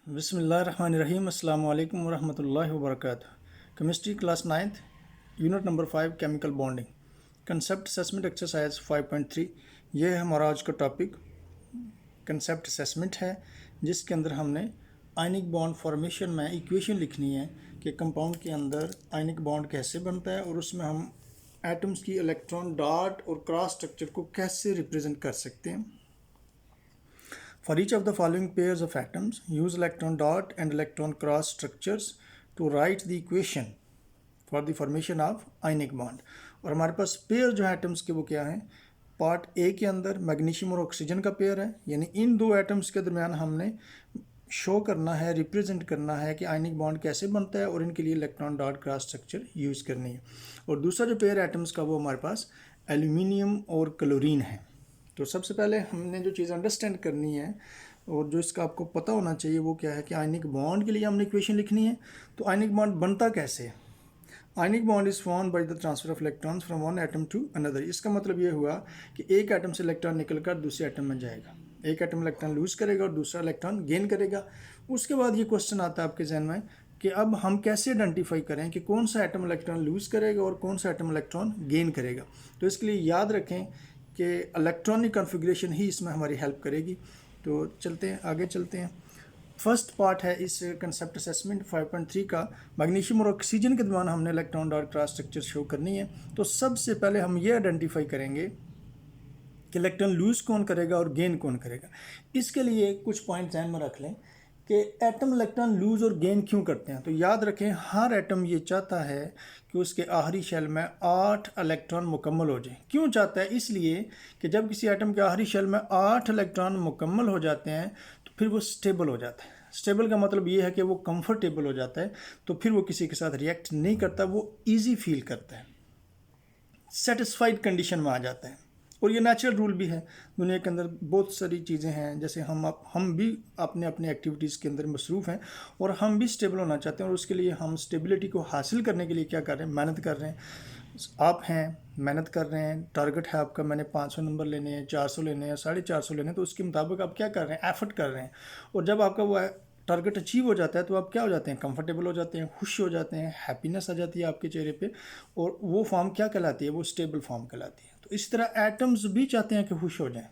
बिस्मिल्लाहिर्रहमानिर्रहीम अस्सलाम वालेकुम वरहमतुल्लाहि वबरकातुह। Chemistry class 9th unit number 5 chemical bonding concept assessment exercise 5.3। ये है हमारा आज का टॉपिक कंसेप्ट असेसमेंट है, जिसके अंदर हमने आयनिक बॉन्ड फॉर्मेशन में इक्वेशन लिखनी है कि कंपाउंड के अंदर आयनिक बॉन्ड कैसे बनता है और उसमें हम एटम्स की इलेक्ट्रॉन डॉट और क्रॉस स्ट्रक्चर को कैसे रिप्रेजेंट कर सकते हैं। For each of the following pairs of atoms, use electron dot and electron cross structures to write the equation for the formation of ionic bond। और हमारे पास pair जो है एटम्स के वो क्या है, पार्ट ए के अंदर मैग्नीशियम और ऑक्सीजन का पेयर है, यानी इन दो एटम्स के दरमियान हमने शो करना है, रिप्रेजेंट करना है कि आयनिक बॉन्ड कैसे बनता है और इनके लिए electron dot cross structure use करनी है। और दूसरा जो पेयर एटम्स का वो हमारे पास एल्यूमिनियम और क्लोरीन है। तो सबसे पहले हमने जो चीज़ अंडरस्टैंड करनी है और जो इसका आपको पता होना चाहिए वो क्या है कि आयनिक बॉन्ड के लिए हमने इक्वेशन लिखनी है। तो आयनिक बॉन्ड बनता कैसे है? Ionic bond is formed by the transfer of electrons from one atom to another. इसका मतलब ये हुआ कि एक एटम से इलेक्ट्रॉन निकलकर दूसरे एटम में जाएगा, एक एटम इलेक्ट्रॉन लूज करेगा और दूसरा इलेक्ट्रॉन गेन करेगा। उसके बाद ये क्वेश्चन आता है आपके जहन में कि अब हम कैसे आइडेंटिफाई करें कि कौन सा एटम इलेक्ट्रॉन लूज करेगा और कौन सा एटम इलेक्ट्रॉन गेन करेगा। तो इसके लिए याद रखें कि इलेक्ट्रॉनिक कॉन्फ़िगरेशन ही इसमें हमारी हेल्प करेगी। तो चलते हैं, आगे चलते हैं। फर्स्ट पार्ट है इस कंसेप्ट असेसमेंट 5.3 का, मैग्नीशियम और ऑक्सीजन के दौरान हमने electron dot cross structure show करनी है। तो सबसे पहले हम ये आइडेंटिफाई करेंगे कि इलेक्ट्रॉन लूज कौन करेगा और गेन कौन करेगा। इसके लिए कुछ पॉइंट ध्यान में रख लें कि एटम इलेक्ट्रॉन लूज और गेन क्यों करते हैं। तो याद रखें, हर एटम ये चाहता है कि उसके आखिरी शेल में 8 इलेक्ट्रॉन मुकम्मल हो जाए। क्यों चाहता है? इसलिए कि जब किसी एटम के आखिरी शेल में 8 इलेक्ट्रॉन मुकम्मल हो जाते हैं तो फिर वो स्टेबल हो जाता है। स्टेबल का मतलब ये है कि वो कंफर्टेबल हो जाता है, तो फिर वो किसी के साथ रिएक्ट नहीं करता, वो ईजी फील करता है, सेटिस्फाइड कंडीशन में आ जाता है। और ये नेचुरल रूल भी है। दुनिया के अंदर बहुत सारी चीज़ें हैं, जैसे हम भी अपने अपने एक्टिविटीज़ के अंदर मसरूफ़ हैं और हम भी स्टेबल होना चाहते हैं, और उसके लिए हम स्टेबिलिटी को हासिल करने के लिए क्या कर रहे हैं, मेहनत कर रहे हैं। आप हैं, मेहनत कर रहे हैं, टारगेट है आपका, मैंने 500 नंबर लेने हैं, 400 लेने हैं, 450 लेने हैं, तो उसके मुताबिक आप क्या कर रहे हैं, एफर्ट कर रहे हैं। और जब आपका वो टारगेट अचीव हो जाता है तो आप क्या हो जाते हैं, कंफर्टेबल हो जाते हैं, खुश हो जाते हैं, हैप्पीनेस आ जाती है आपके चेहरे पे, और वो फॉर्म क्या कहलाती है, वो स्टेबल फॉर्म कहलाती है। तो इस तरह एटम्स भी चाहते हैं कि खुश हो जाएं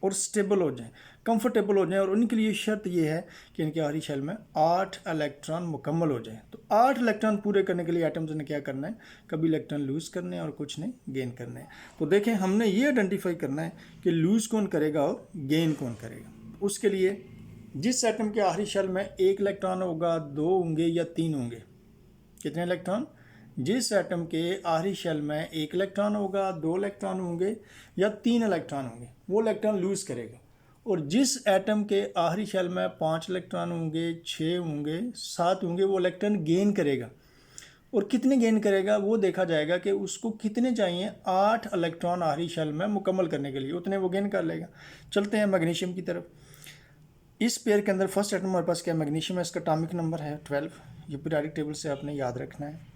और स्टेबल हो जाएं, कंफर्टेबल हो जाएं, और उनके लिए शर्त ये है कि इनके आखिरी शेल में 8 इलेक्ट्रॉन मुकम्मल हो जाएं। तो 8 इलेक्ट्रॉन पूरे करने के लिए एटम्स ने क्या करना है, कभी इलेक्ट्रॉन लूज़ करने हैं और कुछ नहीं गेन करने हैं। तो देखें, हमने ये आइडेंटिफाई करना है कि लूज़ कौन करेगा और गेन कौन करेगा। उसके लिए जिस एटम के आखिरी शेल में 1 इलेक्ट्रॉन होगा, 2 होंगे या 3 होंगे, कितने इलेक्ट्रॉन? जिस एटम के आखिरी शेल में 1 इलेक्ट्रॉन होगा, 2 इलेक्ट्रॉन होंगे या 3 इलेक्ट्रॉन होंगे, वो इलेक्ट्रॉन लूज़ करेगा। और जिस एटम के आखिरी शेल में 5 इलेक्ट्रॉन होंगे, 6 होंगे, 7 होंगे, वो इलेक्ट्रॉन गेन करेगा। और कितने गेन करेगा वो देखा जाएगा कि उसको कितने चाहिए, 8 इलेक्ट्रॉन आखिरी शेल में मुकम्मल करने के लिए, उतने वो गेन कर लेगा। चलते हैं मैग्नीशियम की तरफ। इस पेयर के अंदर फर्स्ट एटम हमारे पास क्या, मैग्नीशियम है, इसका एटॉमिक नंबर है 12। ये पीरियोडिक टेबल से आपने याद रखना है।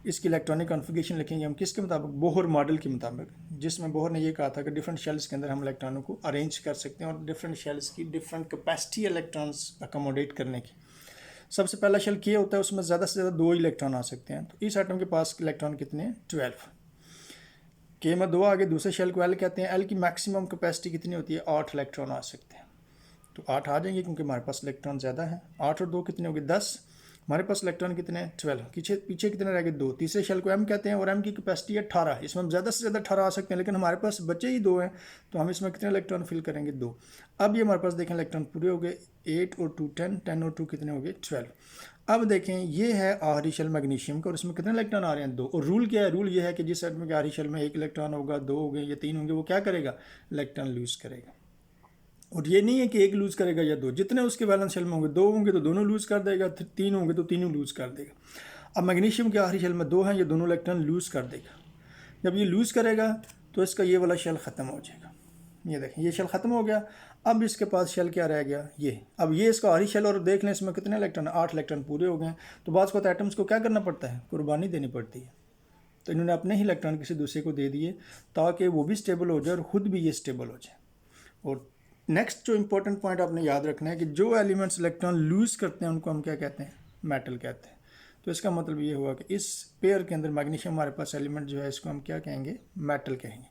इसकी इलेक्ट्रॉनिक कॉन्फ़िगरेशन लिखेंगे हम किसके मुताबिक, बोहर मॉडल के मुताबिक, जिसमें बोहर ने ये कहा था कि डिफरेंट शेल्स के अंदर हम इलेक्ट्रॉनों को अरेंज कर सकते हैं और डिफरेंट शेल्स की डिफरेंट कैपेसिटी इलेक्ट्रॉन्स अकोमोडेट करने की। सबसे पहला शेल के होता है, उसमें ज़्यादा से ज़्यादा 2 इलेक्ट्रॉन आ सकते हैं। तो इस एटम के पास इलेक्ट्रॉन कितने हैं, 12। के में 2 आगे, दूसरे शेल को एल कहते हैं। एल की मैक्सिमम कैपेसिटी कितनी होती है, 8 इलेक्ट्रॉन आ सकते हैं। तो 8 आ जाएंगे क्योंकि हमारे पास इलेक्ट्रॉन ज़्यादा है। 8 और 2 कितने हो गए, 10। हमारे पास इलेक्ट्रॉन कितने हैं, 12। पीछे कितने रह गए, 2। तीसरे शेल को एम कहते हैं और एम की कैपेसिटी है 18। इसमें हम ज़्यादा से ज़्यादा 18 आ सकते हैं, लेकिन हमारे पास बचे ही 2 हैं, तो हम इसमें कितने इलेक्ट्रॉन फिल करेंगे, 2। अब ये हमारे पास देखें इलेक्ट्रॉन पूरे हो गए, 8 और 2 10, 10 और 2 कितने हो गए, 12। अब देखें, ये है आखिरी शेल मैग्नीशियम का और इसमें कितने इलेक्ट्रॉन आ रहे हैं, 2। और रूल क्या है, रूल ये है कि जिस एटम के आखिरी शेल में 1 इलेक्ट्रॉन होगा, 2 हो गए या 3 होंगे, वो क्या करेगा, इलेक्ट्रॉन लूज़ करेगा। और ये नहीं है कि 1 लूज़ करेगा या 2, जितने उसके बैलेंस शेल में होंगे, 2 होंगे तो दोनों लूज़ कर देगा, 3 होंगे तो तीनों लूज़ कर देगा। अब मैग्नीशियम के आखिरी शेल में 2 हैं, ये दोनों इलेक्ट्रॉन लूज़ कर देगा। जब ये लूज़ करेगा तो इसका ये वाला शेल ख़त्म हो जाएगा। ये देखें, ये शेल ख़त्म हो गया। अब इसके पास शेल क्या रह गया, ये। अब ये इसका आखिरी शेल, और देख लें इसमें कितने इलेक्ट्रॉन, 8 इलेक्ट्रॉन पूरे हो गए। तो बाज़ को एटम्स को क्या करना पड़ता है, कुर्बानी देनी पड़ती है। तो इन्होंने अपने ही इलेक्ट्रॉन किसी दूसरे को दे दिए ताकि वो भी स्टेबल हो जाए और ख़ुद भी ये स्टेबल हो जाए। और नेक्स्ट जो इंपॉर्टेंट पॉइंट आपने याद रखना है कि जो एलिमेंट्स इलेक्ट्रॉन लूज करते हैं उनको हम क्या कहते हैं, मेटल कहते हैं। तो इसका मतलब ये हुआ कि इस पेयर के अंदर मैग्नीशियम हमारे पास एलिमेंट जो है इसको हम क्या कहेंगे, मेटल कहेंगे।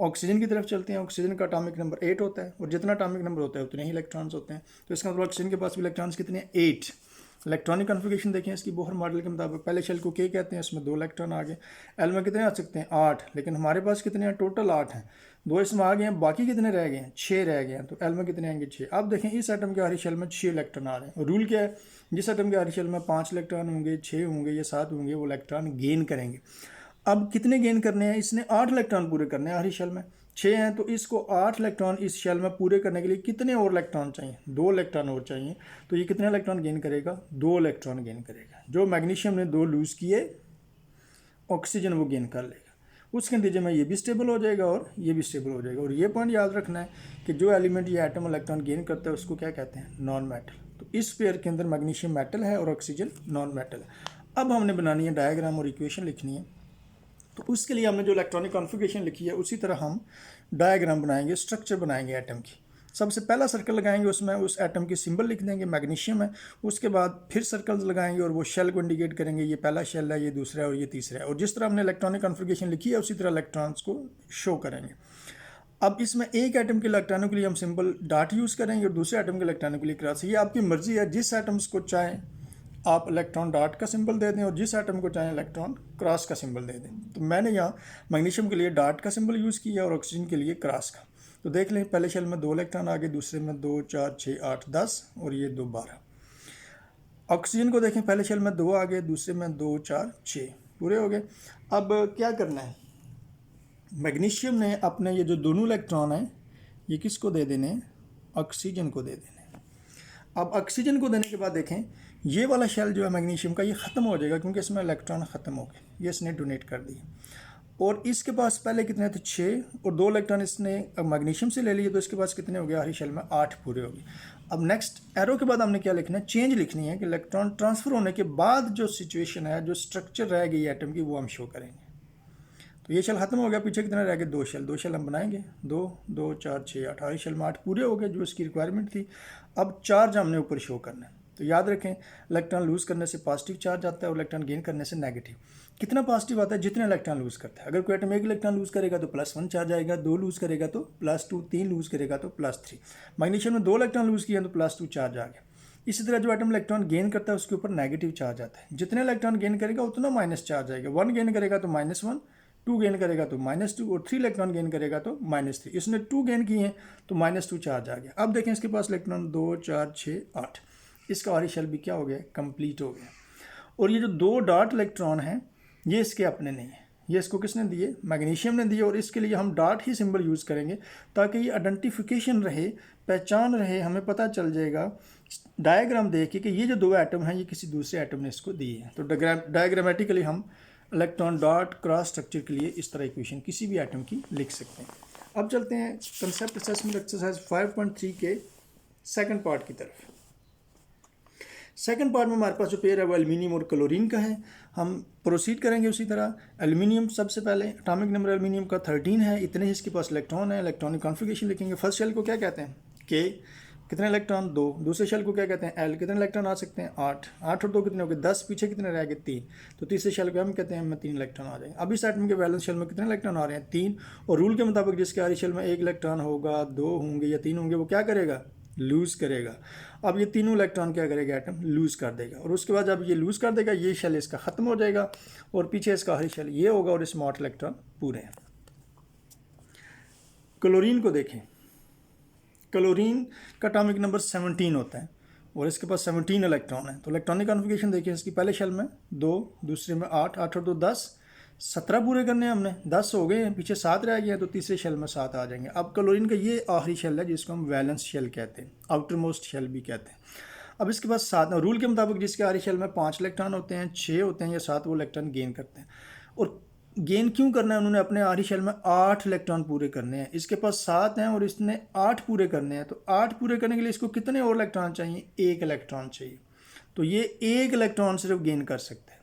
ऑक्सीजन की तरफ चलते हैं। ऑक्सीजन का एटॉमिक नंबर 8 होता है और जितना एटॉमिक नंबर होता है उतने ही इलेक्ट्रॉन्स होते हैं। तो इसका मतलब ऑक्सीजन के पास भी इलेक्ट्रॉन्स कितने हैं, 8। इलेक्ट्रॉनिक कन्फिगरेशन देखें इसकी बोहर मॉडल के मुताबिक, पहले शेल को के कहते हैं, इसमें 2 इलेक्ट्रॉन आ गए। एल में कितने आ सकते हैं, 8, लेकिन हमारे पास कितने हैं, टोटल 8 हैं। 2 इसमें आ गए हैं, बाकी कितने रह गए हैं, 6 रह गए हैं। तो एल में कितने आएंगे, 6। अब देखें इस एटम के हर शेल में 6 इलेक्ट्रॉन आ रहे हैं और रूल क्या है, जिस एटम के हर शेल में 5 इलेक्ट्रॉन होंगे, 6 होंगे या 7 होंगे, वो इलेक्ट्रॉन गेन करेंगे। अब कितने गेन करने हैं, इसने 8 इलेक्ट्रॉन पूरे करने हैं, हर शेल में 6 हैं, तो इसको 8 इलेक्ट्रॉन इस शेल में पूरे करने के लिए कितने और इलेक्ट्रॉन चाहिए, 2 इलेक्ट्रॉन और चाहिए। तो ये कितने इलेक्ट्रॉन गेन करेगा, 2 इलेक्ट्रॉन गेन करेगा। जो मैग्नीशियम ने 2 लूज़ किए, ऑक्सीजन वो गेन कर लेगा। उसके नतीजे में ये भी स्टेबल हो जाएगा और ये भी स्टेबल हो जाएगा। और ये पॉइंट याद रखना है कि जो एलिमेंट ये एटम इलेक्ट्रॉन गेन करता है उसको क्या कहते हैं, नॉन मेटल। तो इस पेयर के अंदर मैग्नीशियम मेटल है और ऑक्सीजन नॉन मेटल है। अब हमने बनानी है डायग्राम और इक्वेशन लिखनी है। तो उसके लिए हमने जो इलेक्ट्रॉनिक कॉन्फ़िगरेशन लिखी है उसी तरह हम डायग्राम बनाएंगे, स्ट्रक्चर बनाएंगे एटम की। सबसे पहला सर्कल लगाएंगे, उसमें उस एटम की सिंबल लिख देंगे, मैग्नीशियम है। उसके बाद फिर सर्कल्स लगाएंगे और वो शेल को इंडिकेट करेंगे, ये पहला शेल है, ये दूसरा है और ये तीसरा है। और जिस तरह हमने इलेक्ट्रॉनिक कॉन्फ़िगरेशन लिखी है उसी तरह इलेक्ट्रॉन्स को शो करेंगे। अब इसमें एक एटम के इलेक्ट्रॉनों के लिए हम सिंबल डॉट यूज़ करेंगे और दूसरे एटम के इलेक्ट्रॉनों के लिए क्रॉस। ये आपकी मर्जी है, जिस एटम्स को चाहें आप इलेक्ट्रॉन डॉट का सिंबल दे दें और जिस एटम को चाहें इलेक्ट्रॉन क्रॉस का सिंबल दे दें। तो मैंने यहाँ मैग्नीशियम के लिए डॉट का सिंबल यूज़ किया और ऑक्सीजन के लिए क्रॉस का। तो देख लें, पहले शेल में 2 इलेक्ट्रॉन आ गए, दूसरे में 2, 4, 6, 8, 10 और ये 2, 12। ऑक्सीजन को देखें, पहले शेल में 2 आ गए, दूसरे में 2, 4, 6 पूरे हो गए। अब क्या करना है, मैग्नीशियम ने अपने ये जो दोनों इलेक्ट्रॉन हैं ये किसको दे देने, ऑक्सीजन को दे देने। अब ऑक्सीजन को देने के बाद देखें, ये वाला शेल जो है मैग्नीशियम का ये ख़त्म हो जाएगा क्योंकि इसमें इलेक्ट्रॉन ख़त्म हो गए, ये इसने डोनेट कर दिए। और इसके पास पहले कितने थे, 6 और 2 इलेक्ट्रॉन इसने मैग्नीशियम से ले लिए, तो इसके पास कितने हो गए, हर शेल में 8 पूरे हो गए। अब नेक्स्ट एरो के बाद हमने क्या लिखना है, चेंज लिखनी है कि इलेक्ट्रॉन ट्रांसफ़र होने के बाद जो सिचुएशन है, जो स्ट्रक्चर रह गई एटम की, वो हम शो करेंगे। तो ये शेल खत्म हो गया, पीछे कितने रह गए, 2 शेल। 2 शेल हम बनाएंगे, 2, 2, 4, 6, 8, हर शेल में 8 पूरे हो गए जो इसकी रिक्वायरमेंट थी। अब चार्ज हमने ऊपर शो करना है। तो याद रखें, इलेक्ट्रॉन लूज़ करने से पॉजिटिव चार्ज आता है और इलेक्ट्रॉन गेन करने से नेगेटिव। कितना पॉजिटिव आता है, जितने इलेक्ट्रॉन लूज़ करता है। अगर कोई एटम 1 इलेक्ट्रॉन लूज़ करेगा तो +1 चार्ज आएगा, 2 लूज़ करेगा तो +2, 3 लूज़ करेगा तो +3। मैग्नीशियम में 2 इलेक्ट्रॉन लूज़ किया तो +2 चार्ज आ गया। इसी तरह जो एटम इलेक्ट्रॉन गेन करता है उसके ऊपर नेगेटिव चार्ज आता है। जितने इलेक्ट्रॉन गेन करेगा उतना माइनस चार्ज आएगा। 1 गेन करेगा तो -1, 2 गेन करेगा तो -2 और 3 इलेक्ट्रॉन गेन करेगा तो -3। इसने 2 गेन किए हैं तो -2 चार्ज आ गया। अब देखें इसके पास इलेक्ट्रॉन 2, 4, 6, 8, इसका आरी शेल भी क्या हो गया, कंप्लीट हो गया। और ये जो 2 डॉट इलेक्ट्रॉन हैं ये इसके अपने नहीं है, ये इसको किसने दिए, मैग्नीशियम ने दिए। और इसके लिए हम डॉट ही सिंबल यूज़ करेंगे ताकि ये आइडेंटिफिकेशन रहे, पहचान रहे, हमें पता चल जाएगा डायग्राम देख के कि ये जो 2 एटम हैं ये किसी दूसरे एटम ने इसको दिए हैं। तो डायग्रामेटिकली हम इलेक्ट्रॉन डॉट क्रॉस स्ट्रक्चर के लिए इस तरह इक्वेशन किसी भी एटम की लिख सकते हैं। अब चलते हैं कंसेप्ट असेसमेंट एक्सरसाइज 5.3 के सेकंड पार्ट की तरफ। सेकंड पार्ट में हमारे पास जो पेयर है वो एल्युमिनियम और क्लोरीन का है। हम प्रोसीड करेंगे उसी तरह। एल्युमिनियम सबसे पहले एटॉमिक नंबर एल्युमिनियम का 13 है, इतने ही इसके पास इलेक्ट्रॉन है। इलेक्ट्रॉनिक कॉन्फ़िगरेशन लिखेंगे। फर्स्ट शेल को क्या कहते हैं, के, कितने इलेक्ट्रॉन, 2। दूसरे शेल को क्या कहते हैं, एल, कितने इलेक्ट्रॉन आ सकते हैं, 8। 8 और 2 कितने हो गए, 10। पीछे कितने रह गए, 3। तो तीसरे शेल को हम कहते हैं, हमें 3 इलेक्ट्रॉन आ जाएंगे। अब इस एटम के वैलेंस शेल में कितने इलेक्ट्रॉन आ रहे हैं, 3। और रूल के मुताबिक जिसके आरी शेल में 1 इलेक्ट्रॉन होगा, 2 होंगे या 3 होंगे, वो क्या करेगा, लूज़ करेगा। अब ये तीनों इलेक्ट्रॉन क्या करेगा, एटम लूज़ कर देगा। और उसके बाद जब ये लूज़ कर देगा ये शेल इसका ख़त्म हो जाएगा और पीछे इसका हरी शेल ये होगा और इसमें 8 इलेक्ट्रॉन पूरे हैं। क्लोरीन को देखें, क्लोरीन का एटॉमिक नंबर 17 होता है और इसके पास 17 इलेक्ट्रॉन है। तो इलेक्ट्रॉनिक कॉन्फ़िगरेशन देखिए, इसकी पहले शेल में 2, दूसरे में 8, 8 और 2 10, 17 पूरे करने हैं हमने, 10 हो गए हैं, पीछे 7 रह गए हैं, तो तीसरे शेल में 7 आ जाएंगे। अब क्लोरीन का ये आखिरी शेल है जिसको हम वैलेंस शेल कहते हैं, आउटर मोस्ट शेल भी कहते हैं। अब इसके पास 7, रूल के मुताबिक जिसके आखिरी शेल में 5 इलेक्ट्रॉन होते हैं, 6 होते हैं या 7, वो इलेक्ट्रॉन गेन करते हैं। और गेन क्यों करना है, उन्होंने अपने आखिरी शेल में 8 इलेक्ट्रॉन पूरे करने हैं। इसके पास 7 हैं और इसने 8 पूरे करने हैं। तो 8 पूरे करने के लिए इसको कितने और इलेक्ट्रॉन चाहिए, 1 इलेक्ट्रॉन चाहिए। तो ये 1 इलेक्ट्रॉन सिर्फ गेन कर सकते हैं।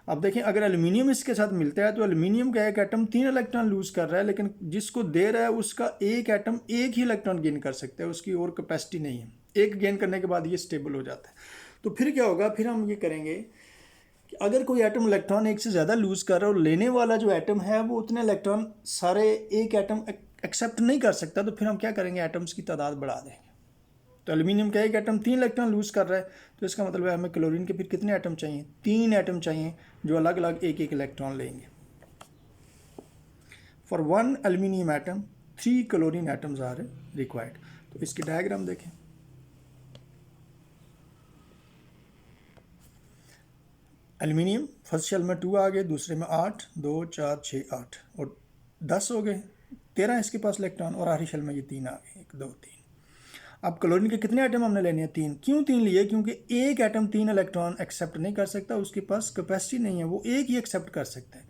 अब देखें अगर एल्यूमिनियम इसके साथ मिलता है तो एल्यूमिनियम का एक एटम 3 इलेक्ट्रॉन लूज कर रहा है, लेकिन जिसको दे रहा है उसका एक एटम एक ही इलेक्ट्रॉन गेन कर सकता है, उसकी और कैपेसिटी नहीं है। एक गेन करने के बाद ये स्टेबल हो जाता है। तो फिर क्या होगा, फिर हम ये करेंगे कि अगर कोई एटम इलेक्ट्रॉन एक से ज़्यादा लूज कर रहा है और लेने वाला जो एटम है वो उतने इलेक्ट्रॉन सारे एक एटम एक्सेप्ट नहीं कर सकता, तो फिर हम क्या करेंगे, एटम्स की तादाद बढ़ा देंगे। तो एल्यूमिनियम का एक एटम 3 इलेक्ट्रॉन लूज कर रहा है, तो इसका मतलब है हमें क्लोरीन के फिर कितने एटम चाहिए, 3 एटम चाहिए जो अलग अलग एक एक इलेक्ट्रॉन लेंगे। For 1 aluminium atom 3 chlorine atoms are required. तो इसकी डायग्राम देखें। एल्यूमिनियम फर्स्ट शेल में 2 आ गए, दूसरे में 8, 2 4 6 8 और 10 हो गए, 13 इसके पास इलेक्ट्रॉन, और आखिरी शेल में ये 3 आ गए, 1 2 3। अब क्लोरीन के कितने एटम हमने लेने हैं, 3। क्यों 3 लिए, क्योंकि एक एटम 3 इलेक्ट्रॉन एक्सेप्ट नहीं कर सकता, उसके पास कैपेसिटी नहीं है, वो एक ही एक्सेप्ट कर सकता है।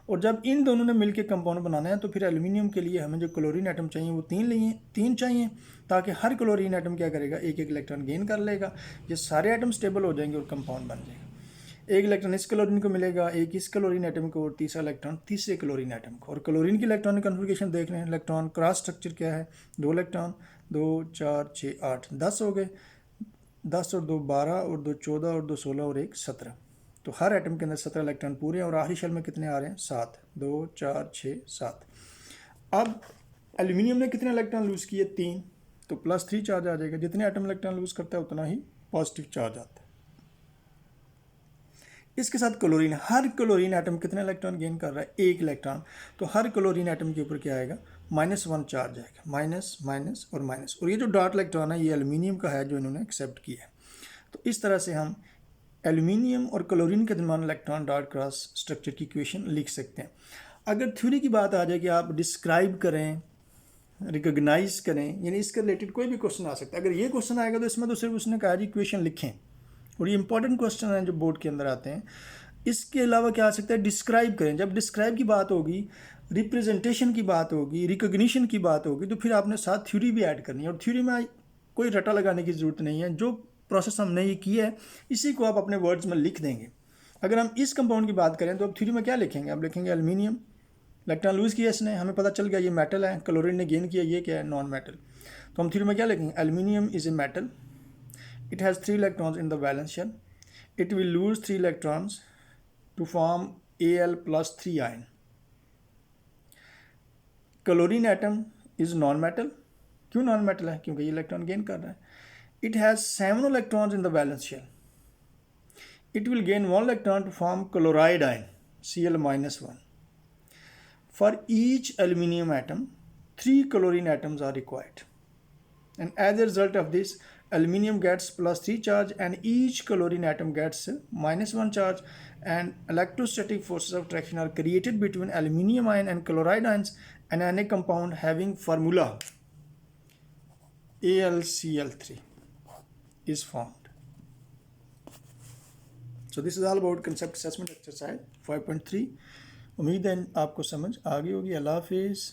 और जब इन दोनों ने मिलकर कंपाउंड बनाना है तो फिर एल्यूमिनियम के लिए हमें जो क्लोरीन एटम चाहिए वो 3 चाहिए, ताकि हर क्लोरीन एटम क्या करेगा, एक एक इलेक्ट्रॉन गेन कर लेगा। ये सारे एटम स्टेबल हो जाएंगे और कंपाउंड बन जाएगा। एक इलेक्ट्रॉन इस क्लोरीन को मिलेगा, एक इस क्लोरीन एटम को, और तीसरा इलेक्ट्रॉन तीसरे क्लोरीन एटम को। और क्लोरीन की इलेक्ट्रॉनिक कन्फिगरेशन देख रहे हैं, इलेक्ट्रॉन क्रॉस स्ट्रक्चर क्या है, 2 इलेक्ट्रॉन, 2 4 6 8 10 हो गए, 10 और 2 12 और 2 14 और 2 16 और 1 17। तो हर एटम के अंदर 17 इलेक्ट्रॉन पूरे हैं, और आखिरी शेल में कितने आ रहे हैं, 7, 2 4 6 7। अब एल्यूमिनियम ने कितने इलेक्ट्रॉन लूज किए, 3, तो +3 चार्ज आ जाएगा। जितने एटम इलेक्ट्रॉन लूज करता है उतना ही पॉजिटिव चार्ज आता है। इसके साथ क्लोरीन, हर क्लोरीन एटम कितने इलेक्ट्रॉन गेन कर रहा है, 1 इलेक्ट्रॉन। तो हर क्लोरीन एटम के ऊपर क्या आएगा, -1 चार्ज आएगा, माइनस माइनस और माइनस। और ये जो डॉट इलेक्ट्रॉन है ये एल्यूमिनियम का है जो इन्होंने एक्सेप्ट किया है। तो इस तरह से हम एल्यूमिनियम और क्लोरीन के दरमियान इलेक्ट्रॉन डॉट क्रॉस स्ट्रक्चर की इक्वेशन लिख सकते हैं। अगर थ्योरी की बात आ जाए कि आप डिस्क्राइब करें, रिकॉग्नाइज करें, यानी इसके रिलेटेड कोई भी क्वेश्चन आ सकता है। अगर ये क्वेश्चन आएगा तो इसमें तो सिर्फ उसने कहा जी इक्वेशन लिखें, और ये इंपॉर्टेंट क्वेश्चन है जो बोर्ड के अंदर आते हैं। इसके अलावा क्या आ सकता है, डिस्क्राइब करें। जब डिस्क्राइब की बात होगी, रिप्रेजेंटेशन की बात होगी, रिकॉग्निशन की बात होगी, तो फिर आपने साथ थ्योरी भी ऐड करनी है। और थ्योरी में कोई रटा लगाने की ज़रूरत नहीं है, जो प्रोसेस हमने ये किया है इसी को आप अपने वर्ड्स में लिख देंगे। अगर हम इस कंपाउंड की बात करें तो अब थ्योरी में क्या लिखेंगे, अब लिखेंगे एल्यूमिनियम, इलेक्ट्रॉन लूज किया इसने, हमें पता चल गया ये मेटल है, क्लोरीन ने गेन किया, ये क्या है, नॉन मेटल। तो हम थ्योरी में क्या लिखेंगे, aluminium is a metal, it has 3 electrons in the valence shell, it will lose 3 electrons to form Al+3 ion. Chlorine atom is non-metal. क्यों नॉन मेटल है, क्योंकि ये इलेक्ट्रॉन गेन कर रहा है। It has 7 electrons in the valence shell. It will gain 1 electron to form chloride ion, Cl-1. For each aluminium atom, 3 chlorine atoms are required. And as a result of this, aluminium gets +3 charge and each chlorine atom gets -1 charge, and electrostatic forces of attraction are created between aluminium ion and chloride ions, and an compound having formula AlCl3 is formed. So this is all about concept assessment exercise 5.3. उम्मीद है आपको समझ आ गई होगी। अल्लाह हाफिज़।